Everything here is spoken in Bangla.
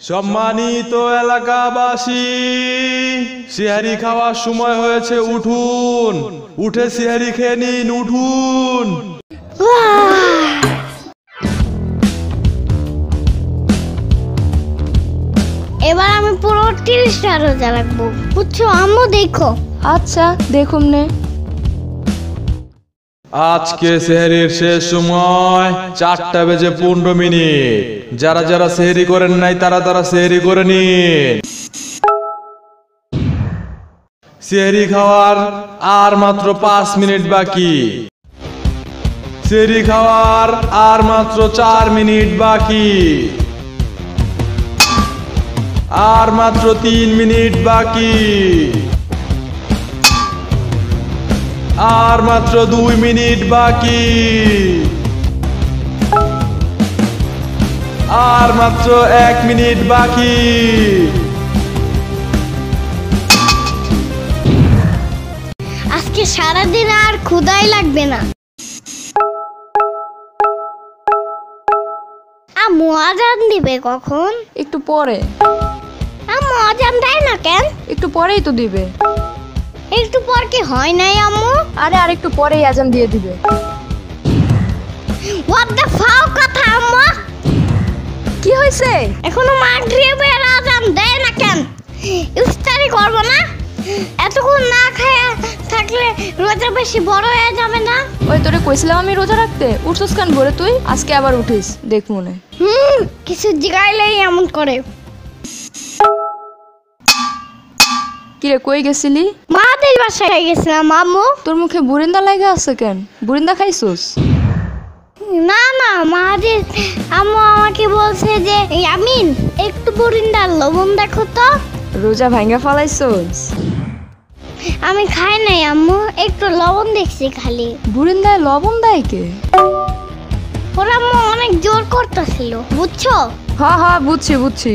সম্মানিত এলাকাবাসী, সিহারি খাওয়ার সময় হয়েছে, উঠুন, উঠে সিহারি খেয়ে নিন, উঠুন। এবার আমি পুরো 30টা রোজা রাখবো, বুঝছো আম্মু? দেখো। আচ্ছা দেখুন নে। আজকে সেহরির শেষ সময় 4:15। যারা যারা সেহরি করেন নাই তারা সেহরি করে নিন। সেহরি খাওয়ার আর মাত্র 5 মিনিট বাকি। সেহরি খাওয়ার আর মাত্র 4 মিনিট বাকি। আর মাত্র 3 মিনিট বাকি। আর মাত্র 2 মিনিট বাকি। আর মাত্র 1 মিনিট বাকি। আজকে সারাদিন আর ক্ষুধাই লাগবে না। আম্মু আজান দিবে কখন? একটু পরে। আম্মু আজান দেয় না কেন? একটু পরেই তো দিবে। একটু পর কি হয় নাই আম্মু? আরে আর একটু পরেই আজান দিয়ে দিবে। হোয়াট দ্য ফাও কথা আম্মু? কি হয়েছে? এখনো মাগরিবের আজান দেয় না কেন? ইফতারি করব না? এতক্ষণ না খায়া থাকলে রোজা বেশি বড় হয়ে যাবে না? ওই তোরে কইছিলাম আমি রোজা রাখতে, উঠছস কেন ভোরে তুই? আজকে আবার উঠিস, দেখ মনে। কিছু জিগাইলেই এমন করে। কিরে কই গেছিলি? মাদের বাসায় গেছিলাম আম্মু। তোর মুখে বুরিন্দা লাগা আছে কেন? বুরিন্দা খাইছস? না না, মাদের আম্মু আমাকে বলছে যে ইয়ামিন একটু বুরিন্দার লবণ দেখো তো। রোজা ভাঙ্গা ফালাইছস? আমি খাই নাই আম্মু, একটু লবণ দেখছি খালি। বুরিন্দায় লবণ দেয় কে? ওরা আম্মু অনেক জোর করতেছিল, বুঝছো? হ্যাঁ হ্যাঁ বুঝছি বুঝছি।